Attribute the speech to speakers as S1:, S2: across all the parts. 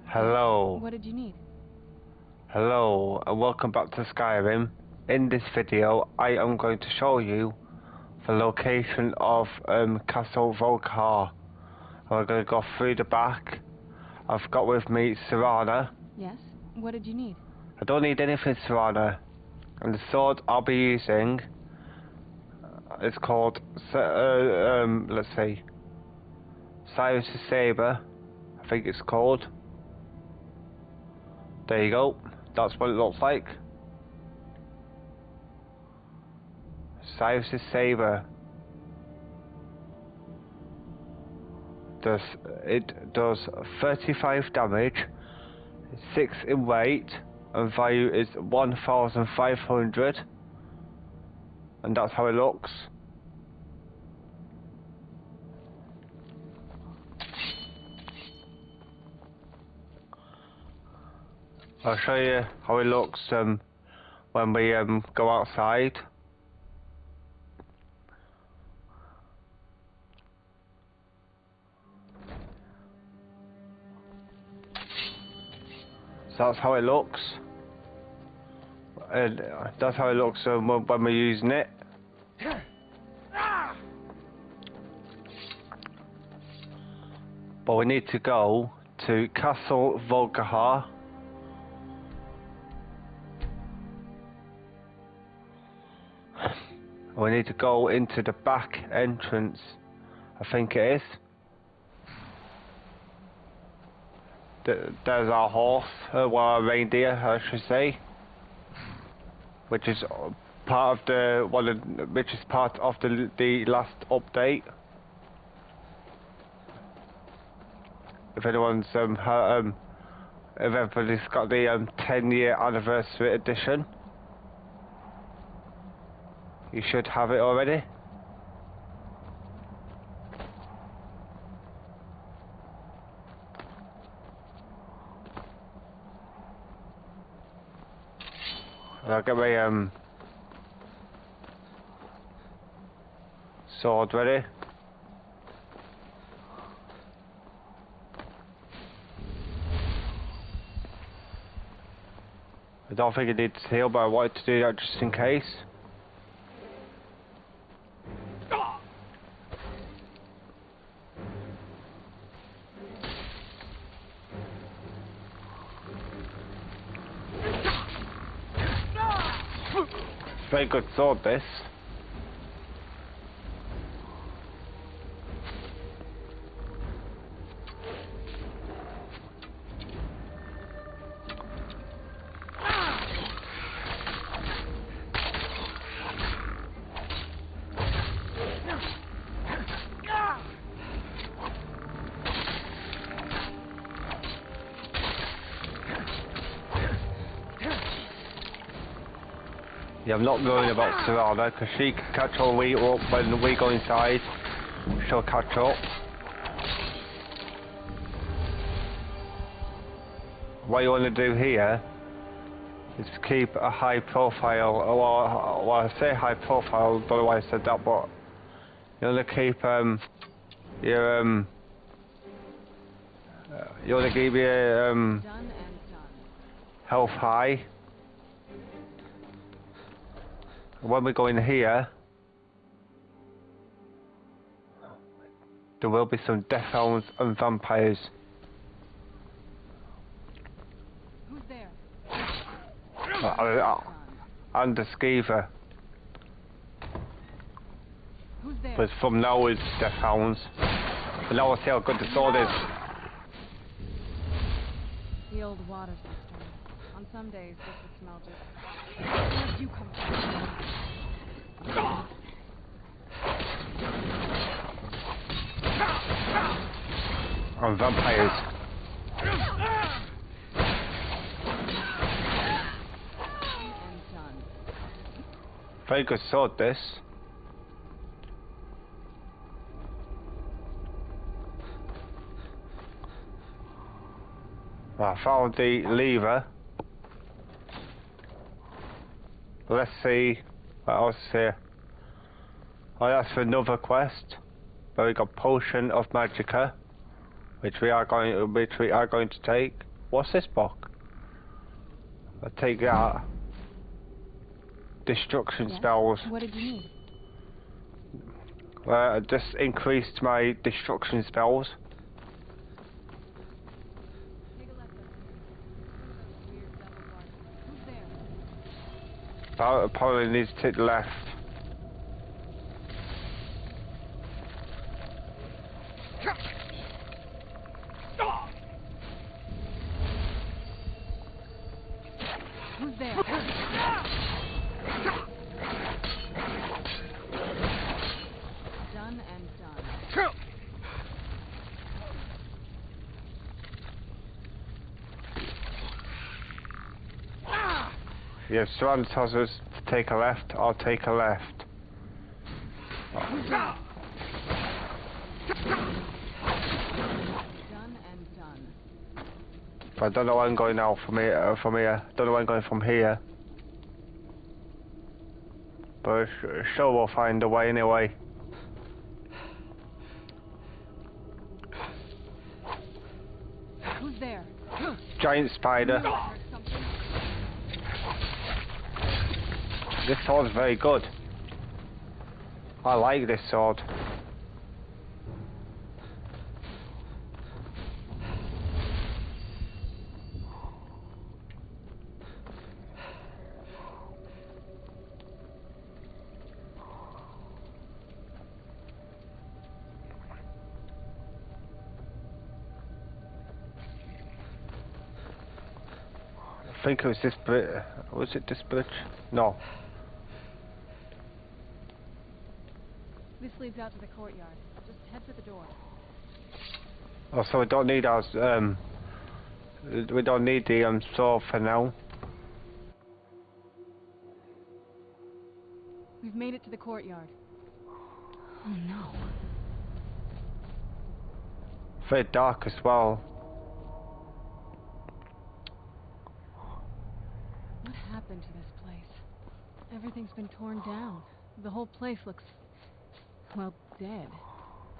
S1: Hello.
S2: What did you need?
S1: Hello and welcome back to Skyrim. In this video I am going to show you the location of Castle Volkar. I'm going to go through the back. I've got with me Serana.
S2: Yes? What did you need?
S1: I don't need anything, Serana. And the sword I'll be using is called let's see, Cyrus' Saber, I think it's called. There you go, that's what it looks like. Cyrus' Saber. It does 35 damage, 6 in weight, and value is 1,500. And that's how it looks. I'll show you how it looks when we go outside. So that's how it looks. And that's how it looks when we're using it. But we need to go to Castle Volkar. We need to go into the back entrance, I think it is. There's our horse, well, our reindeer, I should say, which is part of the the last update. If anyone's if everybody's got the 10-year anniversary edition, you should have it already. And I'll get my sword ready. I don't think it needs heal, but I wanted to do that just in case. Very good sword, this. Yeah, I'm not worried about Serana because she can catch all we up when we go inside. She'll catch up. What you want to do here is keep a high profile. Well, I say high profile, don't know why I said that, but you want to keep your you want to keep your health high. When we go in here, there will be some death hounds and vampires.
S2: Who's there?
S1: And the skeever.
S2: Who's there?
S1: But from now it's death hounds. But now I'll see how good the sword is.
S2: The old water system. On some days, this would smell just... Where'd you come from?
S1: And vampires. Very good sword, this. I found the lever. Let's see what else is here. Oh, that's for another quest. But we got Potion of Magicka, which we are going to take. What's this book? I take that. Destruction
S2: Yes?
S1: spells.
S2: What did you need?
S1: I just increased my destruction spells.
S2: Take a left up here. One of those weird double gardens. Who's there?
S1: Probably needs to take the left.
S2: Who's there? Done and done.
S1: Yeah, surround tells us to take a left. I'll take a left.
S2: Done and done.
S1: But I don't know where I'm going now from here. Don't know where I'm going from here. But sure we'll find a way anyway.
S2: Who's there?
S1: Giant spider.
S2: Heard something?
S1: This sword's very good. I like this sword. I think it was this bridge. Was it this bridge? No.
S2: This leads out to the courtyard. Just head for the door.
S1: Oh, so we don't need our we don't need the sword for now.
S2: We've made it to the courtyard. Oh no.
S1: Very dark as well.
S2: What happened to this place? Everything's been torn down. The whole place looks, well, dead.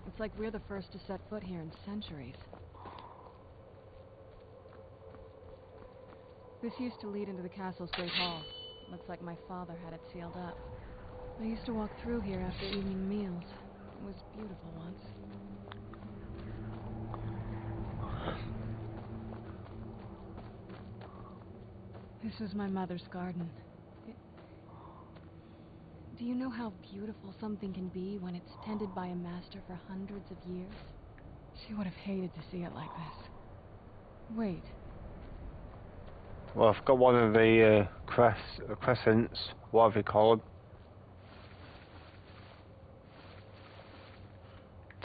S2: It's like we're the first to set foot here in centuries. This used to lead into the castle's great hall. Looks like my father had it sealed up. I used to walk through here after evening meals. It was beautiful once. This was my mother's garden. Do you know how beautiful something can be when it's tended by a master for hundreds of years? She would have hated to see it like this. Wait.
S1: Well, I've got one of the crescents. What have you called?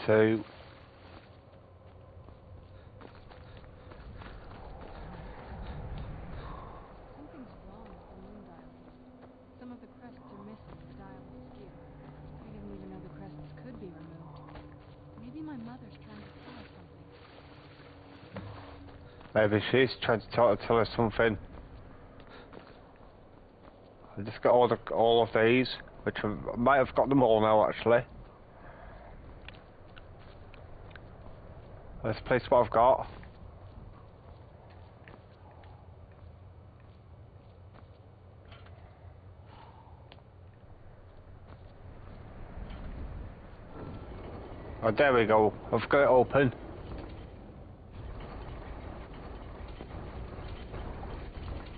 S1: 2.
S2: Something's wrong with the moon dial. Some of the crests are missing, the dial is askew. I didn't even know the crests could be removed. Maybe my mother's trying to tell us something.
S1: Maybe she's trying to tell us something. I just got all of these, which I might have got them all now actually. Let's place what I've got. Oh, there we go. I've got it open.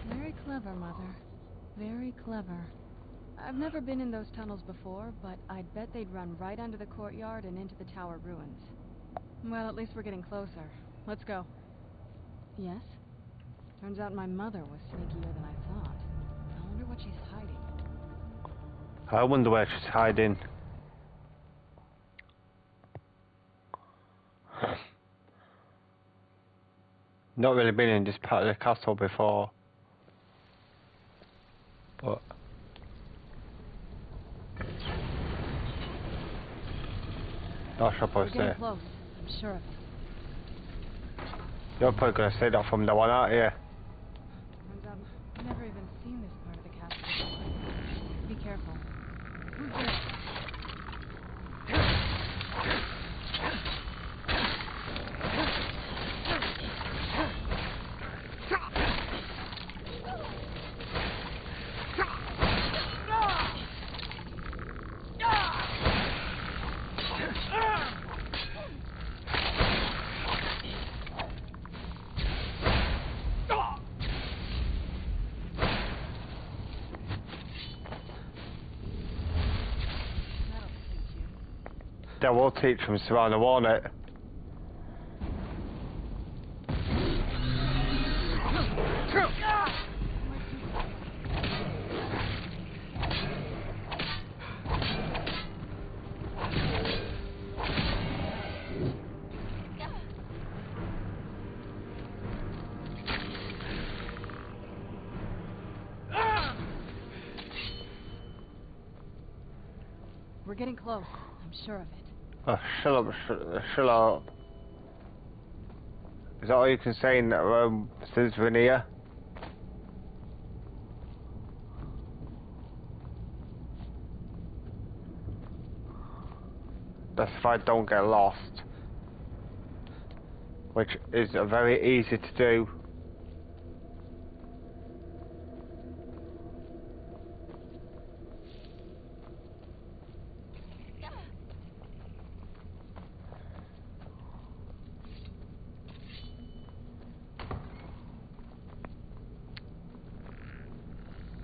S2: Very clever, Mother. Very clever. I've never been in those tunnels before, but I'd bet they'd run right under the courtyard and into the tower ruins. Well, at least we're getting closer. Let's go. Yes? Turns out my mother was sneakier than I thought. I wonder what she's hiding.
S1: I wonder where she's hiding. Not really been in this part of the castle before. But that's what I
S2: We're
S1: was
S2: getting
S1: there.
S2: close. I'm sure of it.
S1: You're probably gonna say that from the one, aren't you?
S2: Turns out I've never even seen this part of the castle before. Be careful. Who's there?
S1: That will teach him Serrano, won't it?
S2: We're getting close. I'm sure of it.
S1: Oh, shut up. Is that all you can say since we're here? That's if I don't get lost. Which is very easy to do.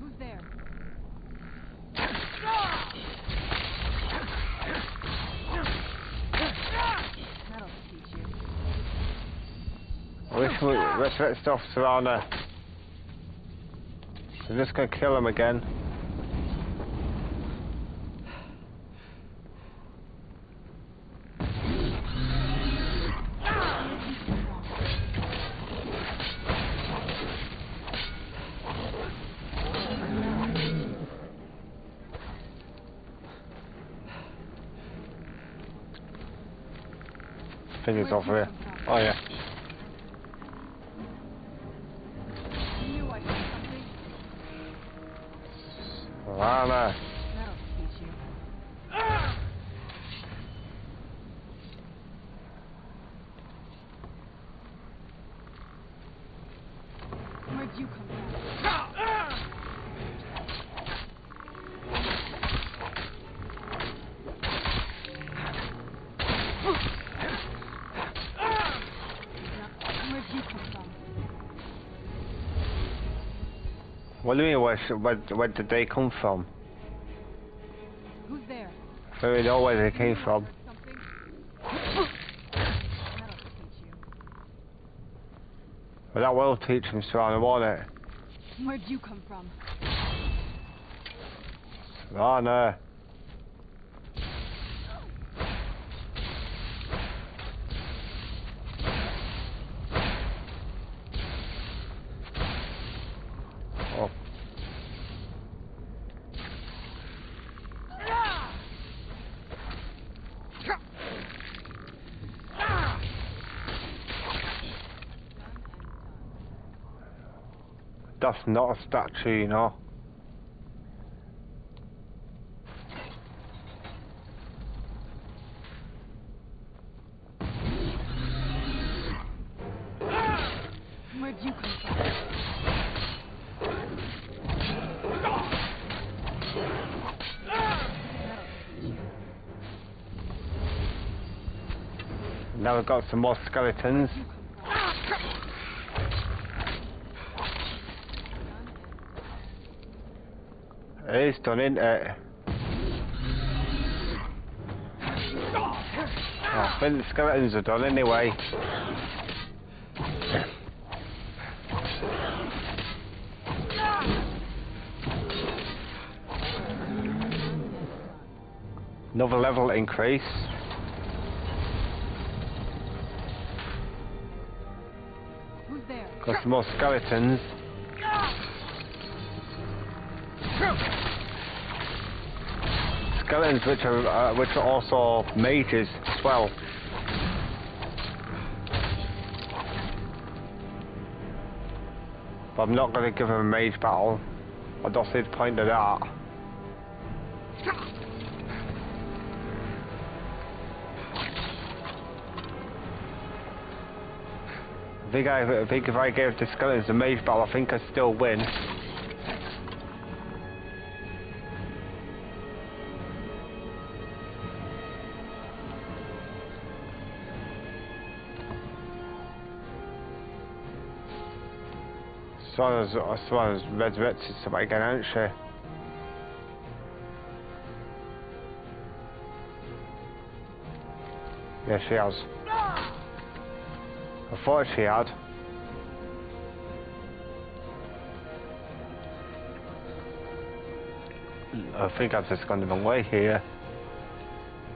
S2: Who's there? That'll teach you.
S1: Let's off Serrano. They're just gonna kill him again. Fingers off here. Oh yeah.
S2: I knew I saw something.
S1: Serrano.
S2: That'll teach you. Where'd you come from? Where'd you come from?
S1: What do you mean, where did they come from?
S2: Who's there?
S1: I don't really know where they came from.
S2: Something? That'll teach you.
S1: But that will teach him Serrano, won't it?
S2: Where'd you come from?
S1: Serrano. Oh. That's not a statue, you know.
S2: Where'd you come from?
S1: Now we've got some more skeletons. It is done, isn't it? I think the skeletons are done anyway. Another level increase.
S2: Who's there?
S1: Got some more skeletons. Skeletons which are also mages as well. But I'm not going to give him a mage battle. I don't see the point of that. I think if I gave the skeletons a mage battle, I think I'd still win. Swan's resurrected somebody again, hasn't she? Yes, she has. I thought she had. I think I've just gone the wrong way here.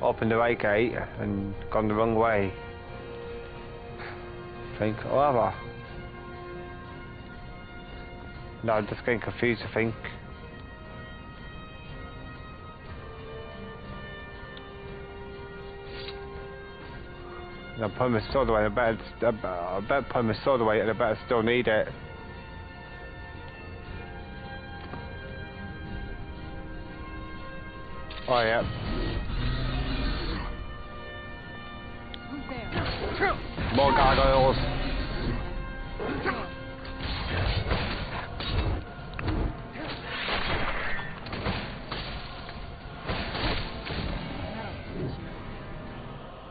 S1: Opened the right gate and gone the wrong way. I think, or have I? No, I'm just getting confused, I think. I'm putting my sword away, I better put my sword away and I better still need it. Oh yeah.
S2: Who's there?
S1: More gargoyles.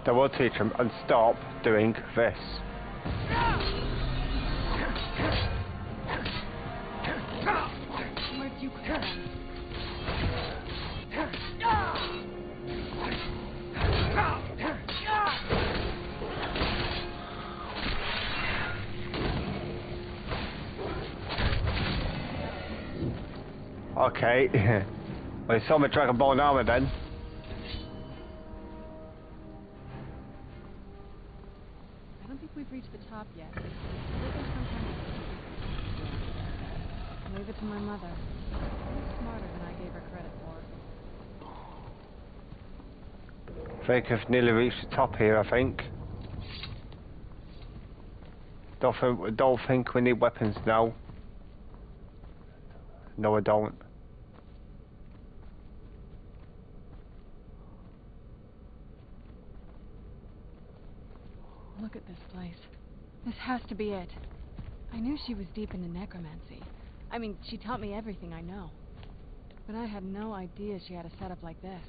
S1: That will teach them and stop doing this.
S2: Where'd you come from?
S1: Okay. Well, you saw my Dragon Ball armor then.
S2: I don't think we've reached the top yet. I bet there's some kind of... Leave it to my mother. She's smarter than I gave her credit for.
S1: I think I've nearly reached the top here, I think. Don't think we need weapons now. No, I don't.
S2: Look at this place. This has to be it. I knew she was deep into necromancy. I mean, she taught me everything I know. But I had no idea she had a setup like this.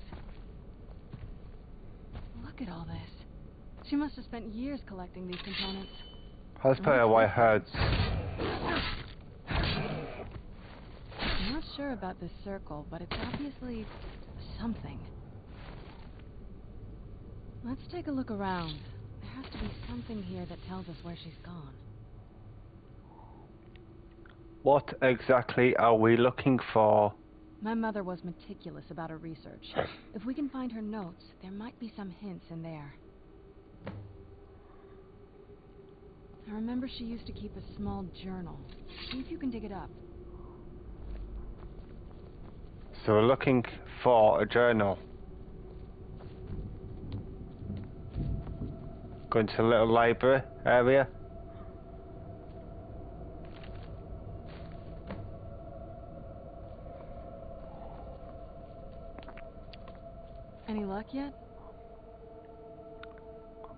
S2: Look at all this. She must have spent years collecting these components.
S1: Let's play a white herds.
S2: I'm not sure about this circle, but it's obviously something. Let's take a look around. There has to be something here that tells us where she's gone.
S1: What exactly are we looking for?
S2: My mother was meticulous about her research. If we can find her notes, there might be some hints in there. I remember she used to keep a small journal. See if you can dig it up.
S1: So we're looking for a journal. Going to the little library area.
S2: Any luck yet?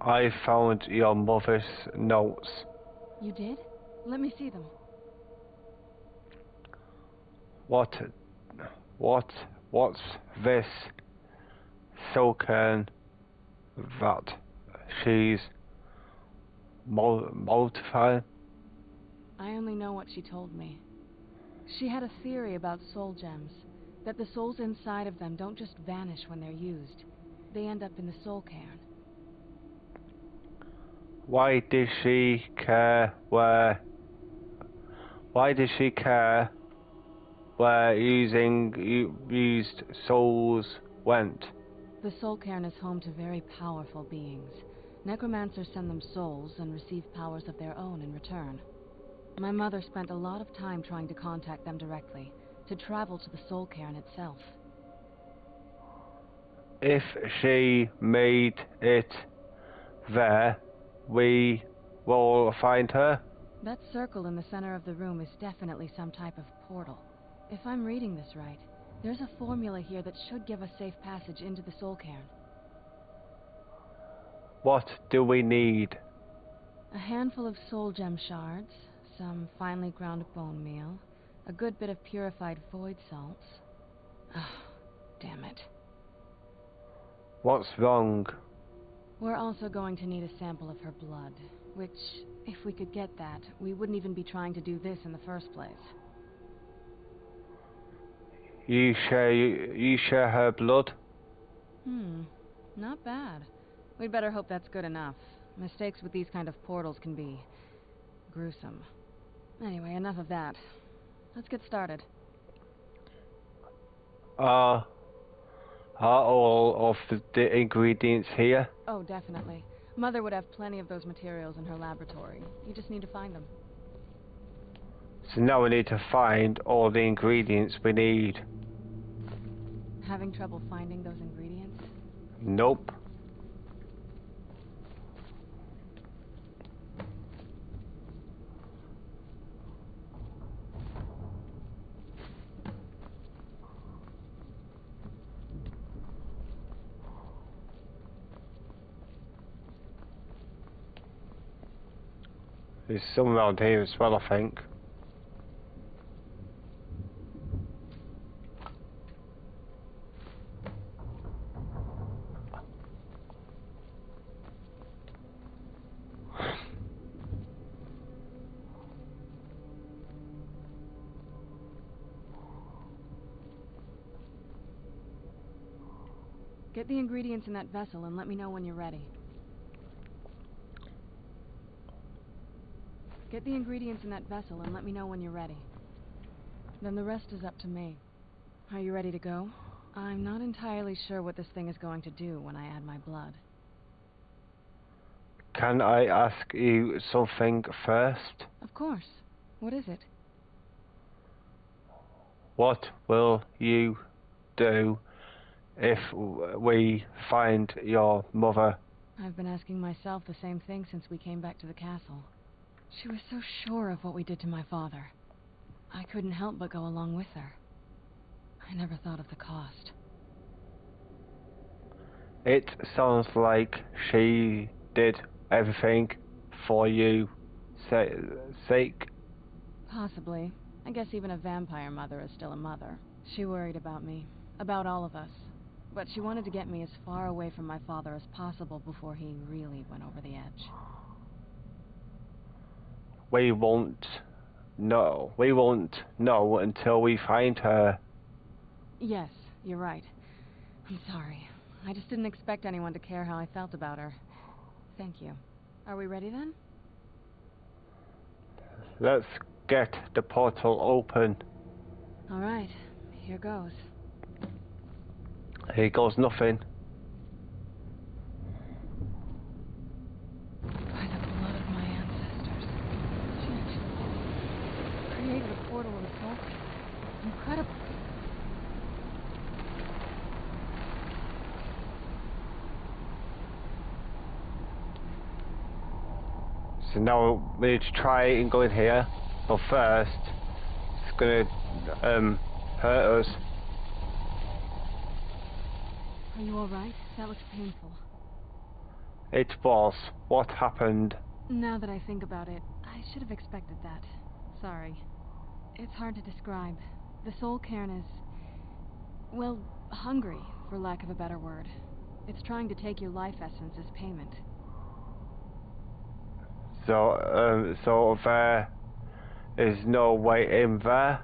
S1: I found your mother's notes.
S2: You did? Let me see them.
S1: What's this? Silken that she's mortified.
S2: I only know what she told me. She had a theory about soul gems, that the souls inside of them don't just vanish when they're used. They end up in the soul cairn.
S1: Why did she care where used souls went?
S2: The soul cairn is home to very powerful beings. Necromancers send them souls and receive powers of their own in return. My mother spent a lot of time trying to contact them directly, to travel to the soul cairn itself.
S1: If she made it there, we will find her.
S2: That circle in the center of the room is definitely some type of portal. If I'm reading this right, there's a formula here that should give us safe passage into the soul cairn.
S1: What do we need?
S2: A handful of soul gem shards, some finely ground bone meal, a good bit of purified void salts. Ah, damn it.
S1: What's wrong?
S2: We're also going to need a sample of her blood, which, if we could get that, we wouldn't even be trying to do this in the first place.
S1: You share her blood?
S2: Not bad. We'd better hope that's good enough. Mistakes with these kind of portals can be gruesome. Anyway, enough of that. Let's get started.
S1: Are all of the ingredients here?
S2: Oh, definitely. Mother would have plenty of those materials in her laboratory. You just need to find them.
S1: So now we need to find all the ingredients we need.
S2: Having trouble finding those ingredients?
S1: Nope. There's some around here as well, I think.
S2: Get the ingredients in that vessel and let me know when you're ready. Get the ingredients in that vessel and let me know when you're ready. Then the rest is up to me. Are you ready to go? I'm not entirely sure what this thing is going to do when I add my blood.
S1: Can I ask you something first?
S2: Of course. What is it?
S1: What will you do if we find your mother?
S2: I've been asking myself the same thing since we came back to the castle. She was so sure of what we did to my father. I couldn't help but go along with her. I never thought of the cost.
S1: It sounds like she did everything for you sake.
S2: Possibly. I guess even a vampire mother is still a mother. She worried about me, about all of us. But she wanted to get me as far away from my father as possible before he really went over the edge.
S1: We won't know. We won't know until we find her.
S2: Yes, you're right. I'm sorry. I just didn't expect anyone to care how I felt about her. Thank you. Are we ready then?
S1: Let's get the portal open.
S2: All right. Here goes.
S1: Here goes nothing.
S2: By the blood of my ancestors. She actually created a portal of the soul. Incredible.
S1: So now we need to try and go in here. But first, it's gonna hurt us.
S2: Are you all right? That looks painful.
S1: It was. What happened?
S2: Now that I think about it, I should have expected that. Sorry. It's hard to describe. The soul cairn is, well, hungry, for lack of a better word. It's trying to take your life essence as payment.
S1: So there is no way in there?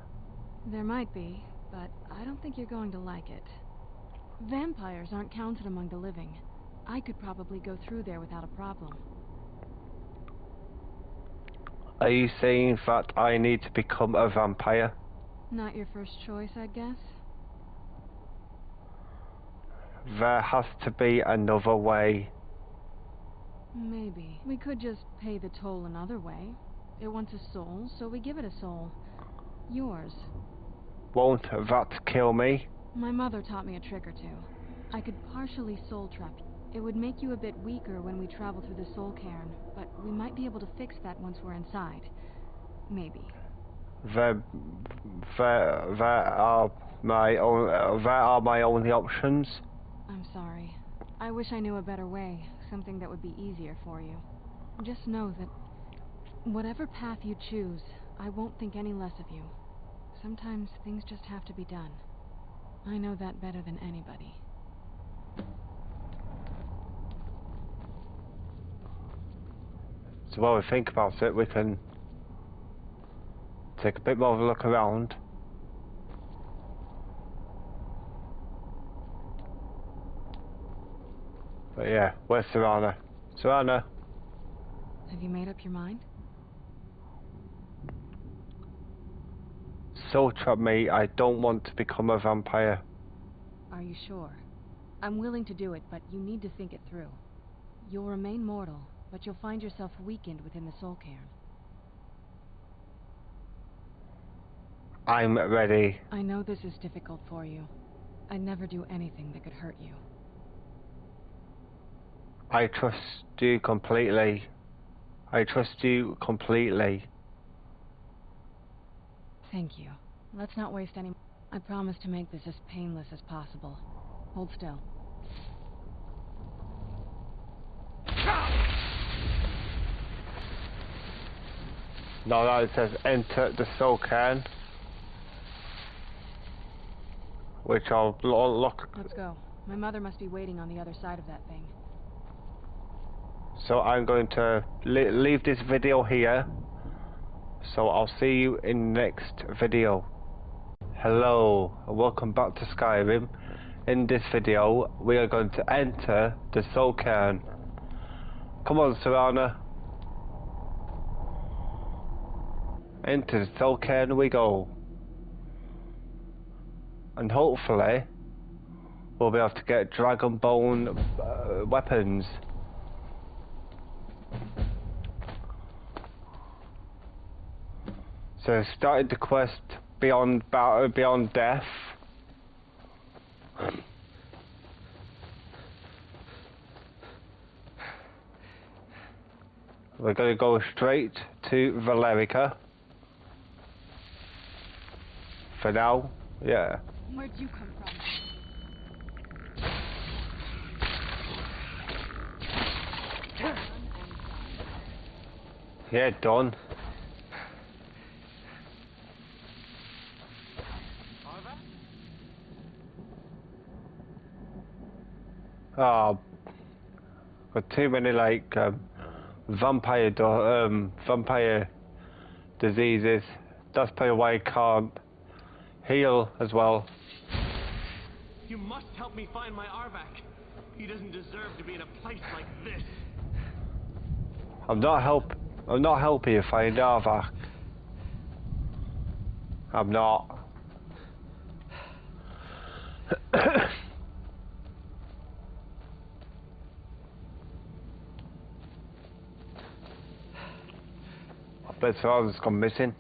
S2: There might be, but I don't think you're going to like it. Vampires aren't counted among the living. I could probably go through there without a problem.
S1: Are you saying that I need to become a vampire?
S2: Not your first choice, I guess?
S1: There has to be another way.
S2: Maybe. We could just pay the toll another way. It wants a soul, so we give it a soul. Yours.
S1: Won't that kill me?
S2: My mother taught me a trick or two. I could partially soul trap you. It would make you a bit weaker when we travel through the soul cairn, but we might be able to fix that once we're inside. Maybe.
S1: There are my only options.
S2: I'm sorry. I wish I knew a better way, something that would be easier for you. Just know that whatever path you choose, I won't think any less of you. Sometimes things just have to be done. I know that better than anybody.
S1: So while we think about it, we can take a bit more of a look around. But yeah, where's Serana? Serana?
S2: Have you made up your mind?
S1: So trap me, I don't want to become a vampire.
S2: Are you sure? I'm willing to do it, but you need to think it through. You'll remain mortal, but you'll find yourself weakened within the soul cairn.
S1: I'm ready.
S2: I know this is difficult for you. I'd never do anything that could hurt you.
S1: I trust you completely. I trust you completely.
S2: Thank you. Let's not waste any... I promise to make this as painless as possible. Hold still.
S1: No, it says enter the soul cairn. Which I'll look.
S2: Let's go. My mother must be waiting on the other side of that thing.
S1: So I'm going to leave this video here. So I'll see you in the next video. Hello, and welcome back to Skyrim. In this video, we are going to enter the soul cairn. Come on, Serana. Into the soul cairn we go. And hopefully, we'll be able to get dragon bone weapons. So started the quest beyond death. We're going to go straight to Valerica. For now, yeah.
S2: Where'd you come from?
S1: Yeah, done. Oh, got too many like vampire diseases. That's probably why I can't heal as well.
S3: You must help me find my Arvak. He doesn't deserve to be in a place like this.
S1: I'm not helping you find Arvak. I'm not. I bet Serana's gone missing.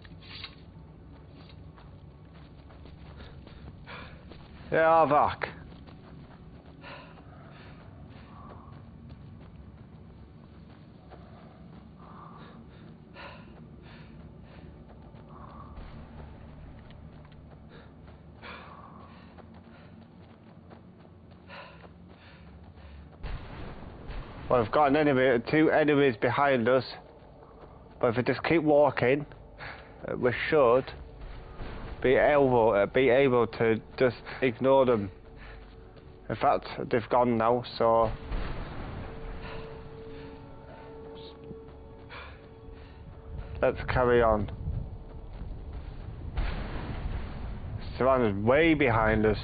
S1: Yeah, Arvak. Well, we've got two enemies behind us, but if we just keep walking, we should be able to just ignore them. In fact, they've gone now, so let's carry on. Serana's way behind us.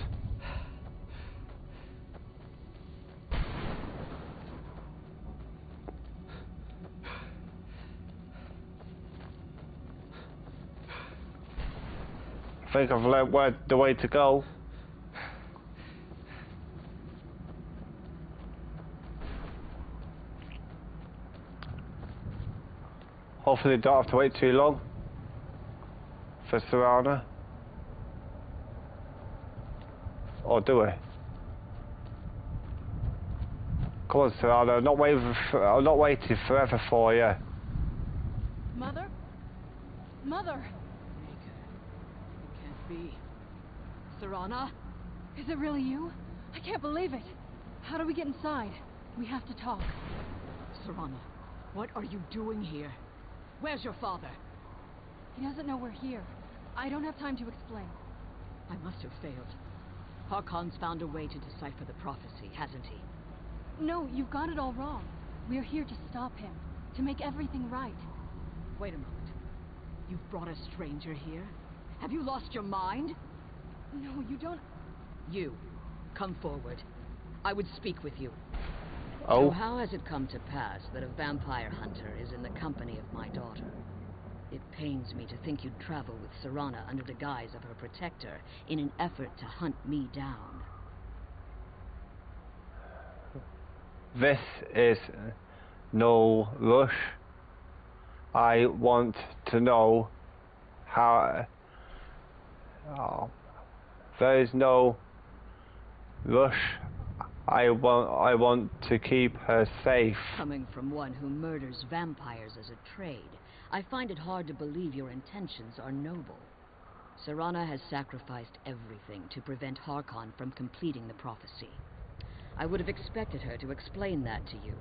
S1: I think I've learnt the way to go. Hopefully don't have to wait too long for Serana. Or do we? Come on, Serana, I'm not waiting forever for you.
S2: Mother? Mother!
S4: Be. Serana?
S2: Is it really you? I can't believe it. How do we get inside? We have to talk.
S4: Serana, what are you doing here? Where's your father?
S2: He doesn't know we're here. I don't have time to explain.
S4: I must have failed. Harkon's found a way to decipher the prophecy, hasn't he?
S2: No, you've got it all wrong. We're here to stop him, to make everything right.
S4: Wait a moment. You've brought a stranger here? Have you lost your mind?
S2: No, you don't...
S4: You, come forward. I would speak with you. So
S1: Oh,
S4: how has it come to pass that a vampire hunter is in the company of my daughter? It pains me to think you'd travel with Serana under the guise of her protector in an effort to hunt me down.
S1: this is no rush. I want to know how. Oh, there is no rush. I want to keep her safe.
S4: Coming from one who murders vampires as a trade, I find it hard to believe your intentions are noble. Serana has sacrificed everything to prevent Harkon from completing the prophecy. I would have expected her to explain that to you.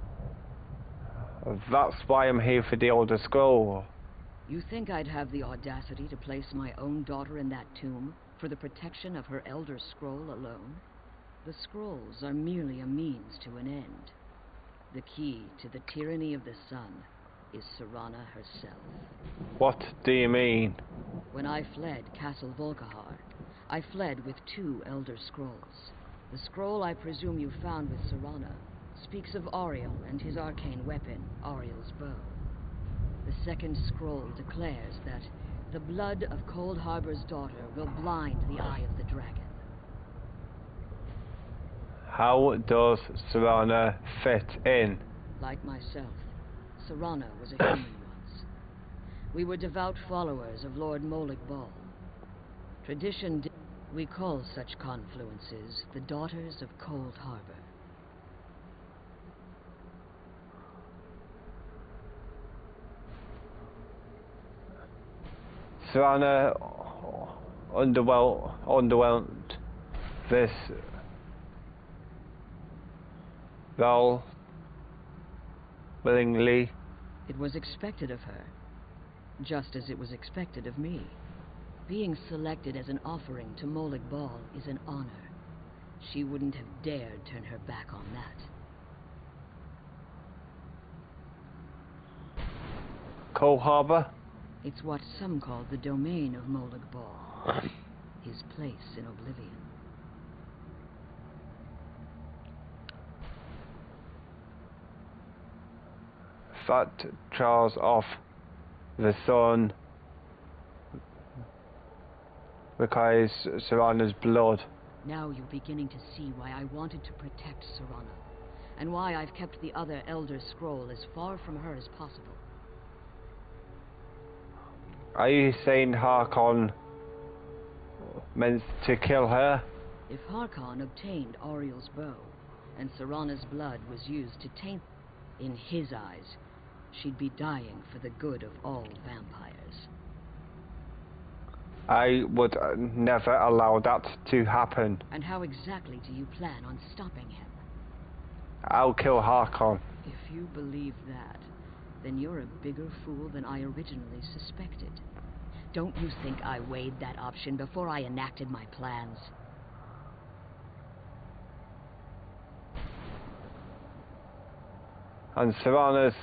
S1: That's why I'm here for the Elder Scroll.
S4: You think I'd have the audacity to place my own daughter in that tomb for the protection of her Elder Scroll alone? The scrolls are merely a means to an end. The key to the tyranny of the sun is Serana herself.
S1: What do you mean?
S4: When I fled Castle Volkihar, I fled with 2 Elder Scrolls. The scroll I presume you found with Serana speaks of Ariel and his arcane weapon, Ariel's bow. The second scroll declares that the blood of Cold Harbor's daughter will blind the eye of the dragon.
S1: How does Serana fit in?
S4: Like myself, Serana was a human once. We were devout followers of Lord Molig Bal. We call such confluences the Daughters of Cold Harbor.
S1: Serana underwhelmed this role willingly.
S4: It was expected of her, just as it was expected of me. Being selected as an offering to Molig Bal is an honor. She wouldn't have dared turn her back on that.
S1: Cold Harbor?
S4: It's what some call the domain of Molig Bal, his place in oblivion.
S1: That Charles of the Sun requires Serana's blood.
S4: Now you're beginning to see why I wanted to protect Serana, and why I've kept the other Elder Scroll as far from her as possible.
S1: Are you saying Harkon meant to kill her?
S4: If Harkon obtained Ariel's bow, and Serana's blood was used to taint, in his eyes, she'd be dying for the good of all vampires.
S1: I would never allow that to happen.
S4: And how exactly do you plan on stopping him?
S1: I'll kill Harkon.
S4: If you believe that, then you're a bigger fool than I originally suspected. Don't you think I weighed that option before I enacted my plans?
S1: And Serana's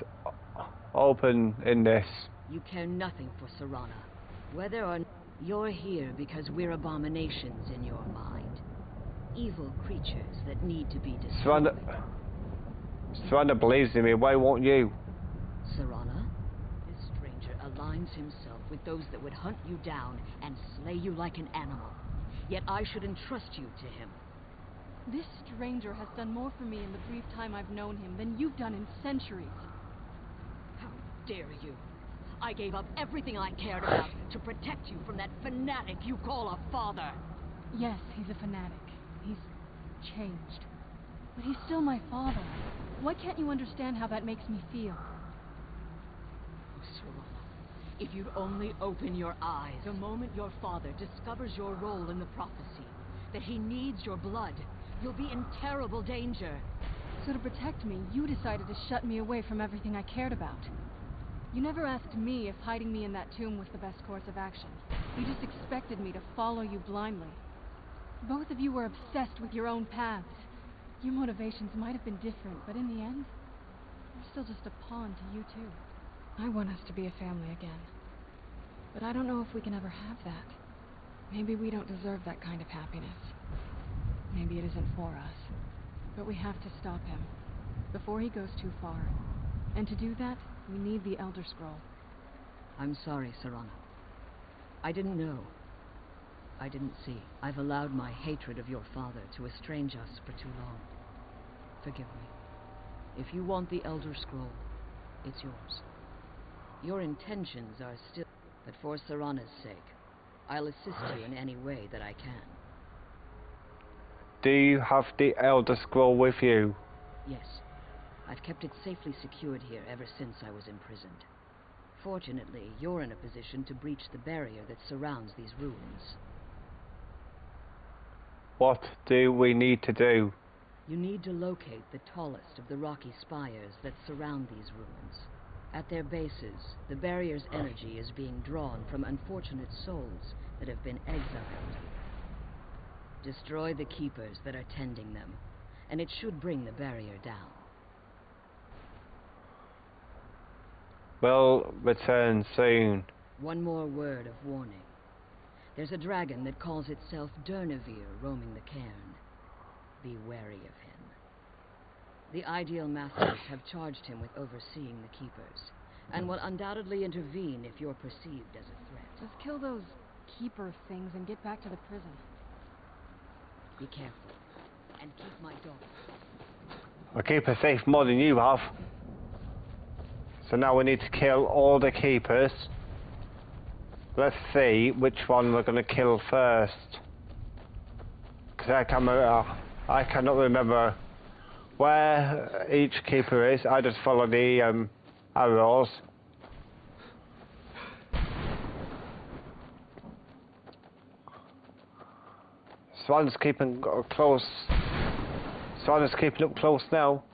S1: open in this.
S4: You care nothing for Serana. Whether or not you're here because we're abominations in your mind. Evil creatures that need to be destroyed.
S1: Serana believes in me, why won't you?
S4: Serana? This stranger aligns himself with those that would hunt you down and slay you like an animal. Yet I should entrust you to him.
S2: This stranger has done more for me in the brief time I've known him than you've done in centuries.
S4: How dare you? I gave up everything I cared about to protect you from that fanatic you call a father.
S2: Yes, he's a fanatic. He's changed. But he's still my father. Why can't you understand how that makes me feel?
S4: Oh, Serana, if you'd only open your eyes. The moment your father discovers your role in the prophecy, that he needs your blood, you'll be in terrible danger.
S2: So to protect me, you decided to shut me away from everything I cared about. You never asked me if hiding me in that tomb was the best course of action. You just expected me to follow you blindly. Both of you were obsessed with your own paths. Your motivations might have been different, but in the end, you're still just a pawn to you too. I want us to be a family again. But I don't know if we can ever have that. Maybe we don't deserve that kind of happiness. Maybe it isn't for us. But we have to stop him. before he goes too far. And to do that, we need the Elder Scroll.
S4: I'm sorry, Serana. I didn't know. I didn't see. I've allowed my hatred of your father to estrange us for too long. Forgive me. If you want the Elder Scroll, it's yours. Your intentions are still... But for Serana's sake, I'll assist you in any way that I can.
S1: Do you have the Elder Scroll with you?
S4: Yes. I've kept it safely secured here ever since I was imprisoned. Fortunately, you're in a position to breach the barrier that surrounds these ruins.
S1: What do we need to do?
S4: You need to locate the tallest of the rocky spires that surround these ruins. At their bases, the barrier's energy is being drawn from unfortunate souls that have been exiled. Destroy the keepers that are tending them, and it should bring the barrier down.
S1: We'll return soon.
S4: One more word of warning. There's a dragon that calls itself Durnevere roaming the cairn. Be wary of him. The Ideal Masters have charged him with overseeing the Keepers, and will undoubtedly intervene if you're perceived as a threat.
S2: Just kill those Keeper things and get back to the prison.
S4: Be careful, and keep my daughter.
S1: I'll keep her safe more than you have. So now we need to kill all the keepers. Let's see which one we're going to kill first. Because I cannot remember where each keeper is. I just follow the arrows. Swan's keeping close. Swan is keeping up close now.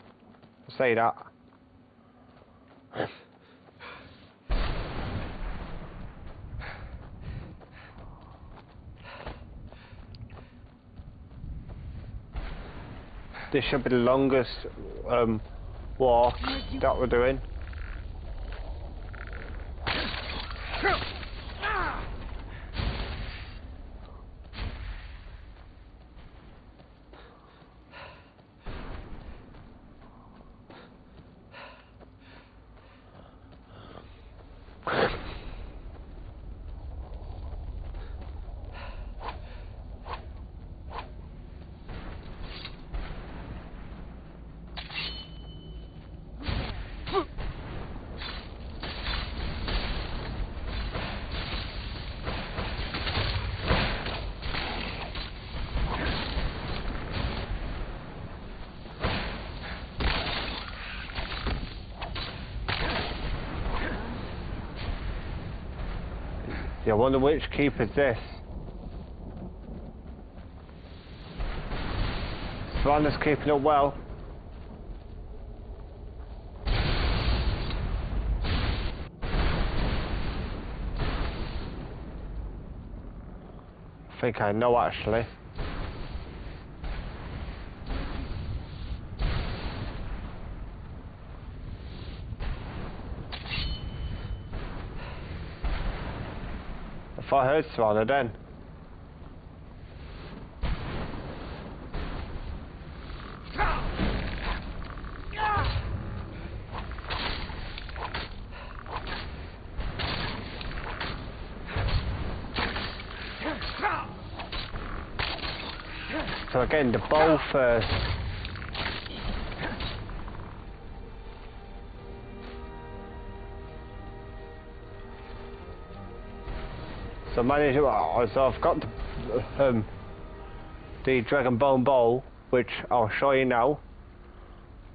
S1: I'll say that. This should be the longest walk that we're doing. Yeah, I wonder which keeper's this. Swan is keeping up well. I think I know actually. If I heard Swanner then. So again, the bow first. So I've got the dragon bone bow, which I'll show you now.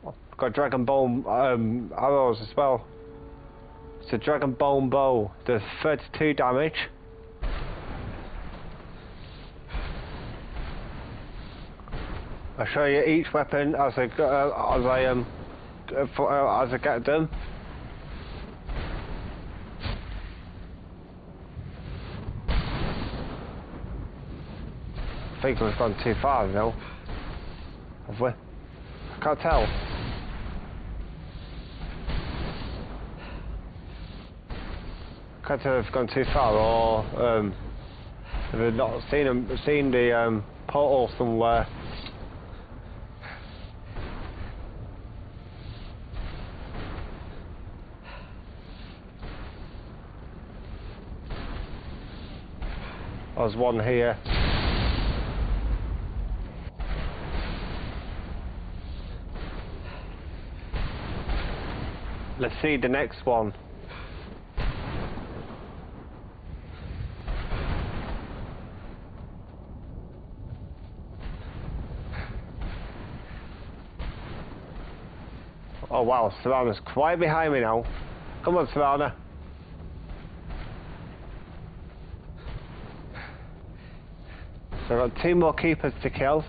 S1: I've got dragon bone arrows as well. It's a dragon bone bow. Does 32 damage. I'll show you each weapon as I get them. I think we've gone too far now. Have we? I can't tell. I can't tell if we've gone too far or if we've not seen the portal somewhere. There's one here. Let's see the next one. Oh wow, Savannah's quite behind me now. Come on, Savannah. So I've got 2 more keepers to kill.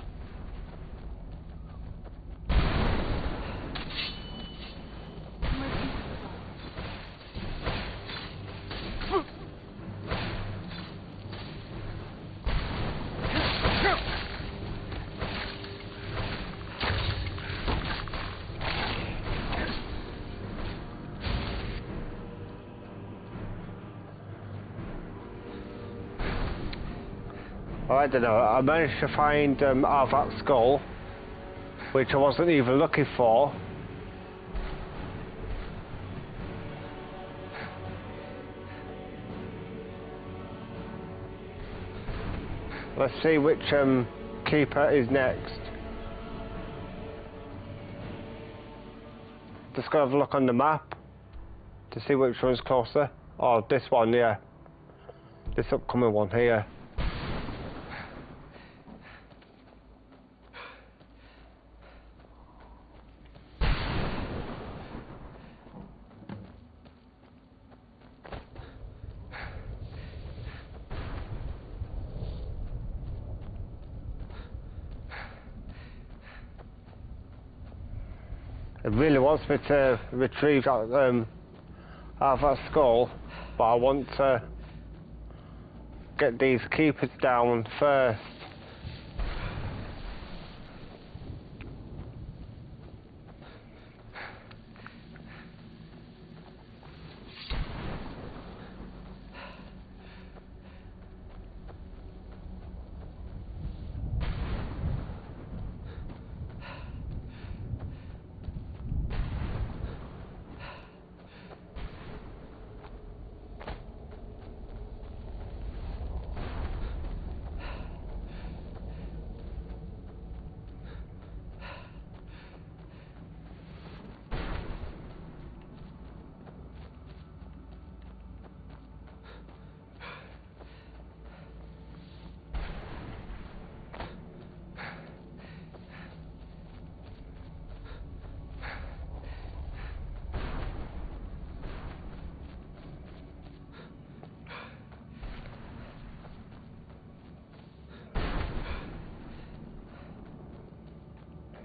S1: I don't know, I managed to find Arvat's skull, which I wasn't even looking for. Let's see which keeper is next. Just gotta have a look on the map to see which one's closer. Oh, this one, yeah. This upcoming one here. It really wants me to retrieve that, that skull, but I want to get these keepers down first.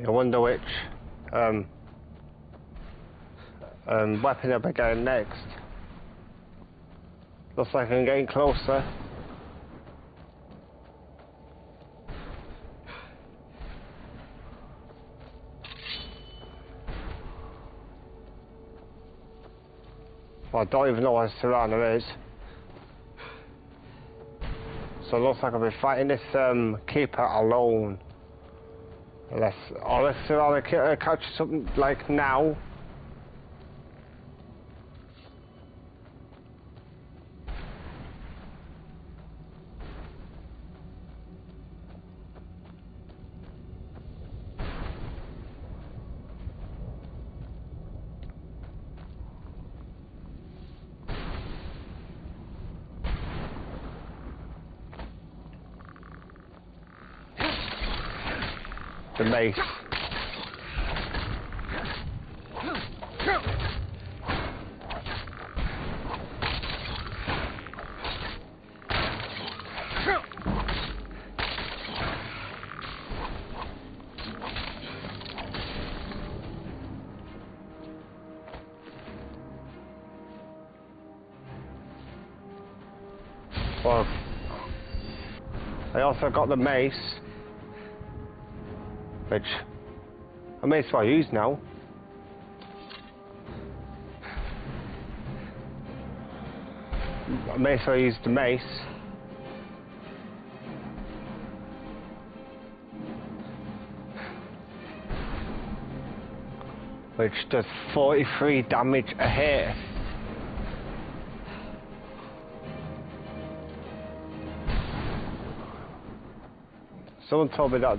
S1: I wonder which weapon I'll be getting next. Looks like I'm getting closer. Well, I don't even know where Serrano is. So it looks like I'll be fighting this keeper alone. Unless Serrano catches something like now. The mace. Well, I also got the mace, which I may as well use now. I may as well use the mace. Which does 43 damage a hit. Someone told me that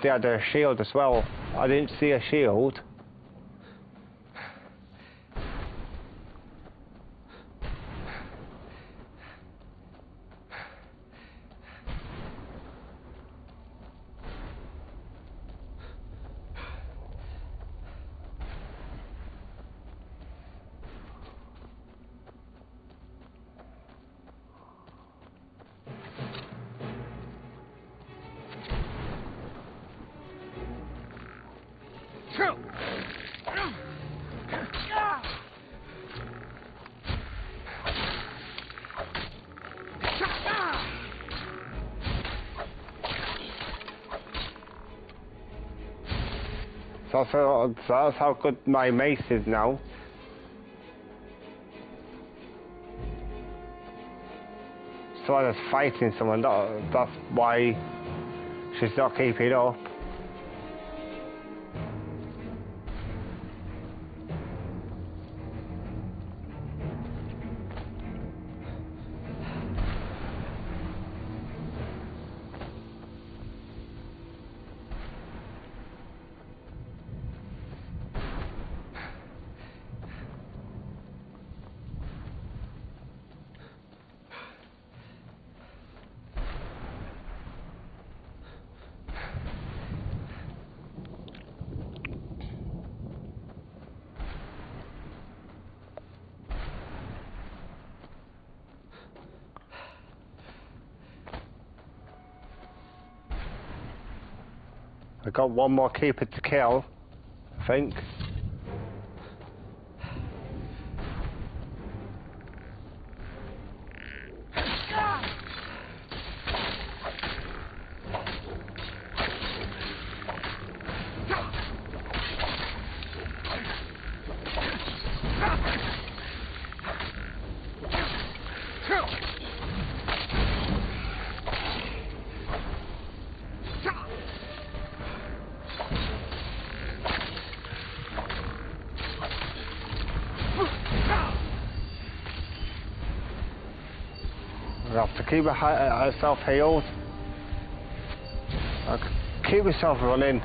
S1: they had a shield as well. I didn't see a shield. So that's how good my mace is now. Someone is fighting someone, that's why she's not keeping up. I got one more keeper to kill, I think. I have to keep myself healed. Keep myself running.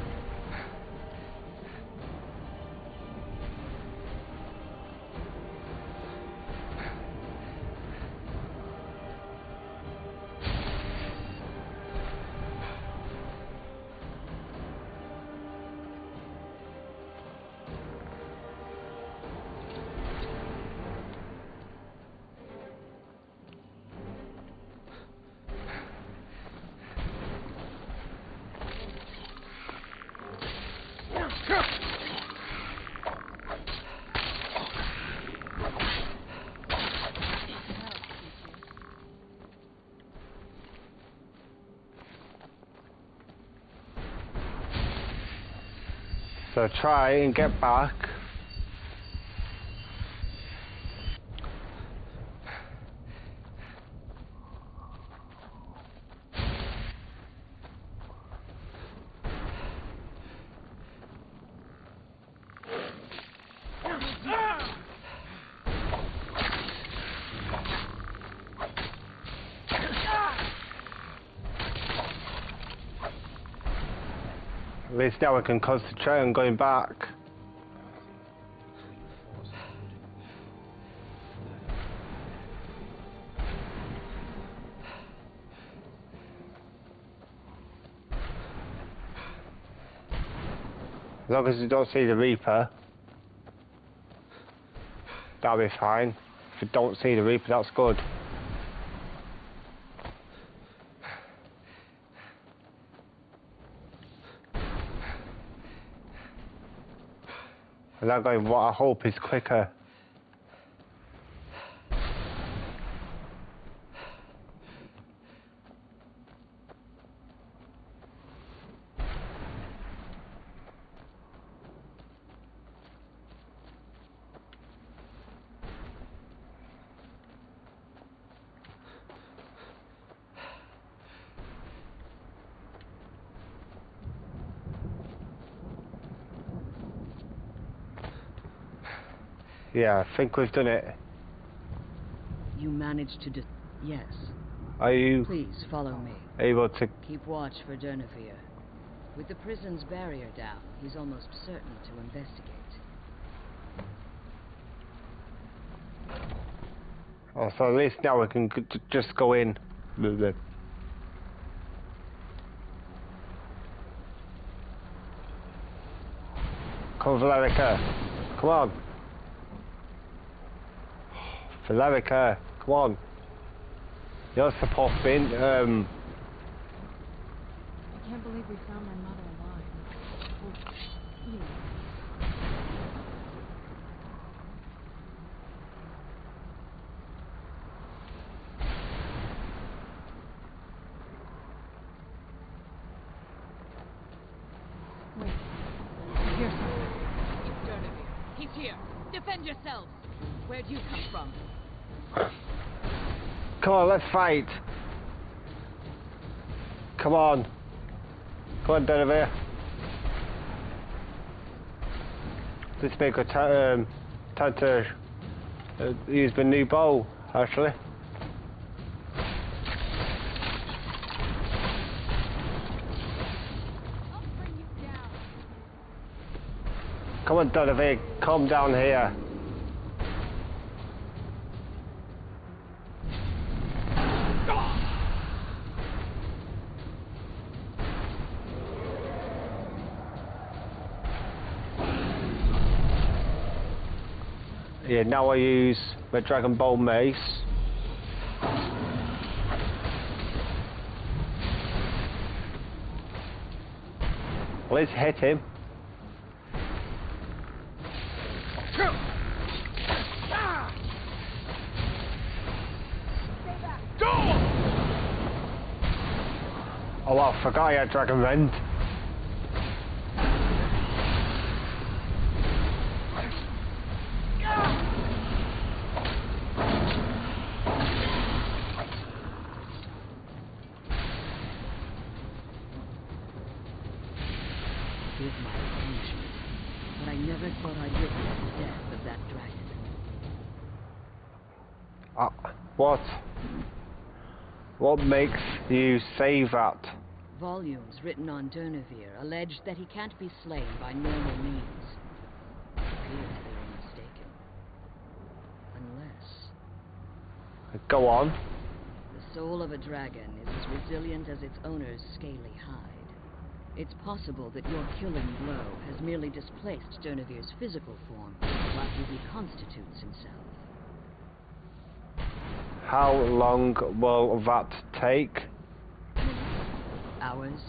S1: So try and get back. At least now I can concentrate on going back. As long as you don't see the Reaper, that'll be fine. If you don't see the Reaper, that's good. And I'm going, what I hope is quicker. Yeah, I think we've done it.
S4: You managed to yes.
S1: Are you
S4: Please follow me.
S1: able to...
S4: Keep watch for Durnevere. With the prison's barrier down, he's almost certain to investigate.
S1: Oh, so at least now we can just go in. Come, Valerica. Come on. Valerica, come on. You're supposed to be in,
S2: I can't believe we found my mother alive. Oh, healing. Wait. I hear something.
S4: It's Durnevere. He's here. Defend yourselves. Where'd you come from?
S1: come on, let's fight. Come on. Come on, Durnevere. This would be a good time to use the new bow, actually.
S2: I'll bring you down.
S1: Come on, Durnevere, come down here. Yeah, now I use my Dragon Ball mace. Let's hit him. Oh well, I forgot I had Dragon Rend.
S4: Forgive my punishment, but I never thought I'd witness the death of that dragon.
S1: What? What makes you say that?
S4: Volumes written on Durnevere allege that he can't be slain by normal means. It appears they were mistaken. Unless
S1: Go on.
S4: the soul of a dragon is as resilient as its owner's scaly hide. It's possible that your killing blow has merely displaced Durnevere's physical form while he reconstitutes himself.
S1: How long will that take?
S4: Hours?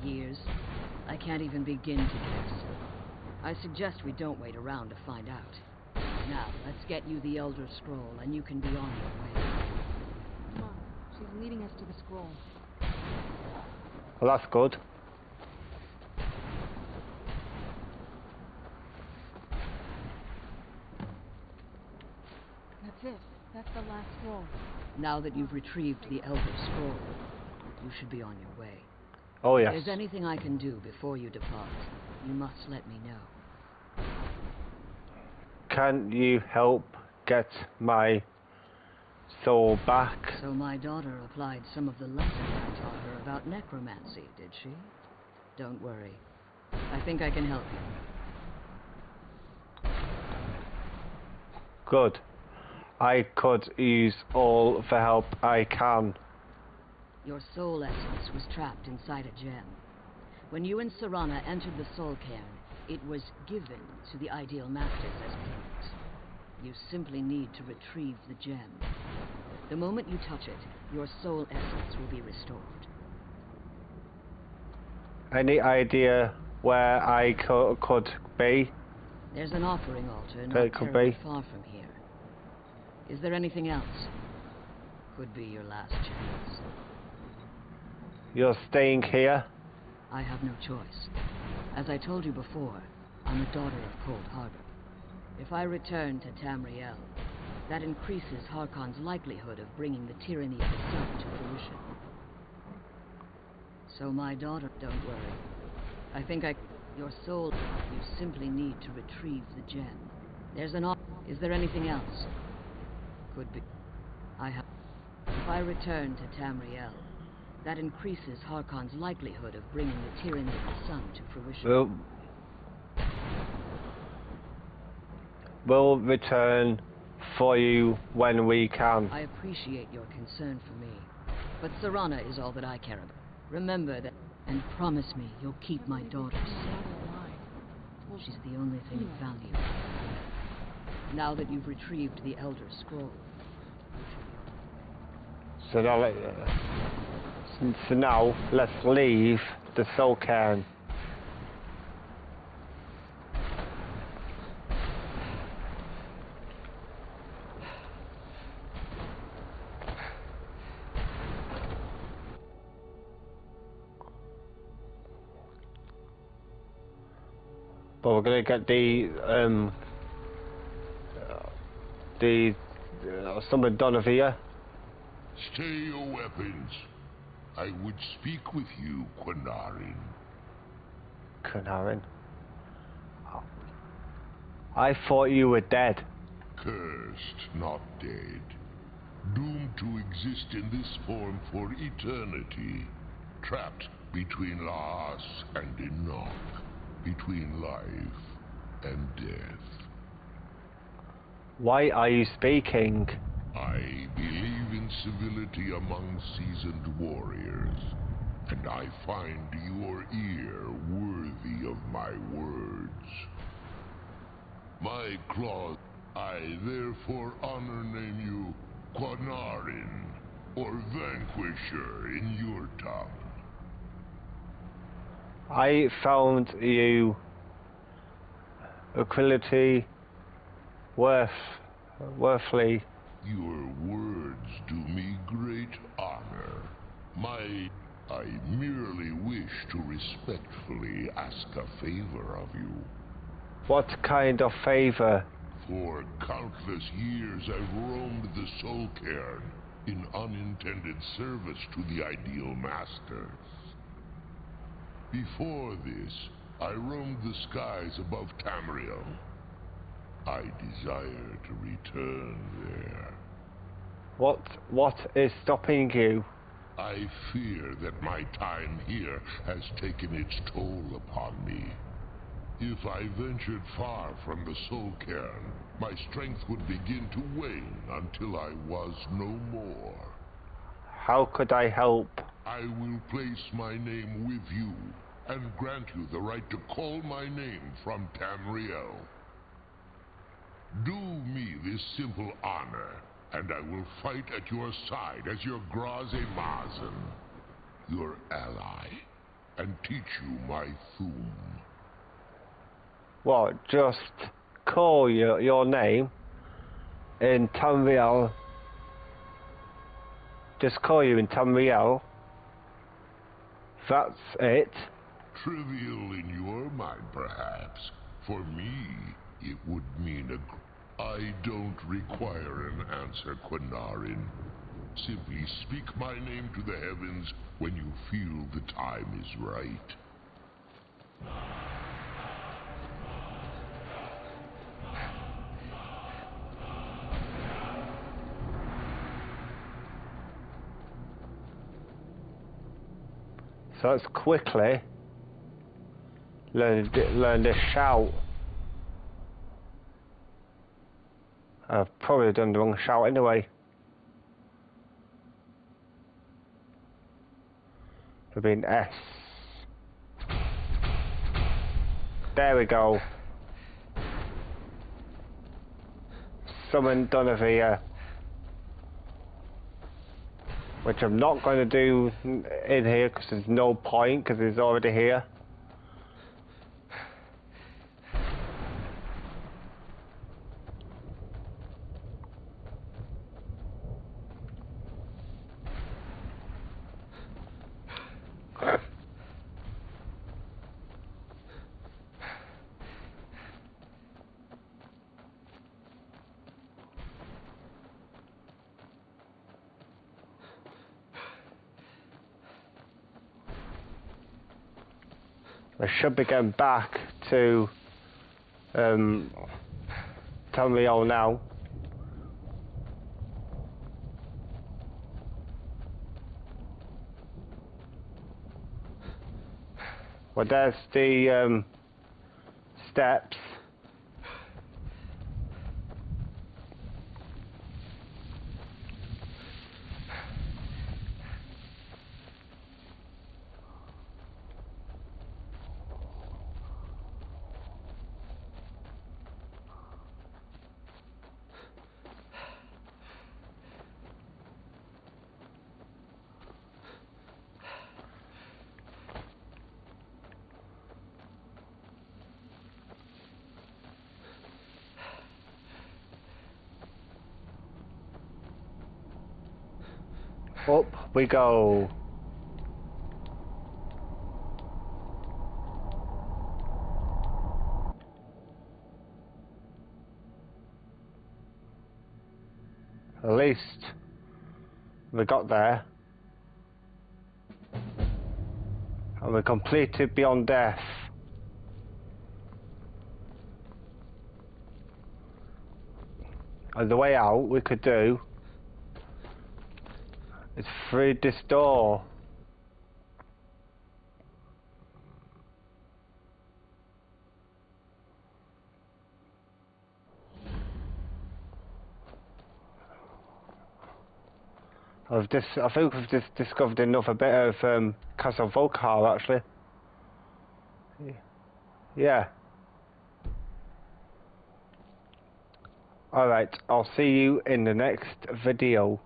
S4: Years? I can't even begin to guess. I suggest we don't wait around to find out. Now, let's get you the Elder Scroll, and you can be on your way.
S2: Come on. She's leading us to the scroll.
S1: Well, that's good.
S2: That's it. That's the last scroll.
S4: Now that you've retrieved the Elder Scroll, you should be on your way.
S1: Oh
S4: If
S1: yes.
S4: there's anything I can do before you depart, you must let me know.
S1: Can you help get my soul back?
S4: So my daughter applied some of the lessons I taught her about necromancy, did she? Don't worry. I think I can help you.
S1: Good. I could use all the help I can.
S4: Your soul essence was trapped inside a gem. When you and Serana entered the soul cairn, it was given to the Ideal Masters as payment. You simply need to retrieve the gem. The moment you touch it, your soul essence will be restored.
S1: Any idea where I could be?
S4: There's an offering altar
S1: There
S4: not
S1: it could
S4: terribly
S1: be.
S4: far from here. Is there anything else? Could be your last chance.
S1: You're staying here?
S4: I have no choice. As I told you before, I'm a daughter of Cold Harbor. If I return to Tamriel, that increases Harkon's likelihood of bringing the tyranny of the sun to fruition. So my daughter, don't worry. I think your soul, you simply need to retrieve the gem. There's an is there anything else? Could be. I have If I return to Tamriel, that increases Harkon's likelihood of bringing the tyranny of the sun to fruition.
S1: We'll return for you when we can.
S4: I appreciate your concern for me, but Serana is all that I care about. Remember that, and promise me you'll keep my daughter safe. She's the only thing of value. Now that you've retrieved the Elder Scroll.
S1: So now let's leave the Soul Cairn. But we're gonna get something done over here.
S5: Stay your weapons. I would speak with you, Quinarin.
S1: Quinarin? I thought you were dead.
S5: Cursed, not dead. Doomed to exist in this form for eternity. Trapped between Laas and Enoch. Between life and death.
S1: Why are you speaking?
S5: I believe in civility among seasoned warriors, and I find your ear worthy of my words. My claws, I therefore honor name you Quinarin, or Vanquisher in your tongue.
S1: I found you equality worthily.
S5: Your words do me great honor. I merely wish to respectfully ask a favor of you.
S1: What kind of favor?
S5: For countless years I've roamed the Soul Cairn in unintended service to the Ideal Masters. Before this, I roamed the skies above Tamriel. I desire to return there.
S1: What is stopping you?
S5: I fear that my time here has taken its toll upon me. If I ventured far from the Soul Cairn, my strength would begin to wane until I was no more.
S1: How could I help?
S5: I will place my name with you, and grant you the right to call my name from Tamriel. Do me this simple honor, and I will fight at your side as your Graze Mazen, your ally, and teach you my Thum.
S1: What, just call your name in Tamriel? Just call you in Tamriel? That's it?
S5: Trivial in your mind, perhaps. For me, it would mean I don't require an answer, Quinarin. Simply speak my name to the heavens when you feel the time is right.
S1: So let's quickly learn this shout. I've probably done the wrong shout anyway. It'll be an S. There we go. Something done over here. Which I'm not going to do in here because there's no point, because it's already here. I should be getting back to Tamriel now. Well, there's the steps. Up we go. At least we got there. And we completed Beyond Death. And the way out we could do is through this door. I think we've just discovered another bit of Castle Volkar actually. Yeah. Alright, I'll see you in the next video.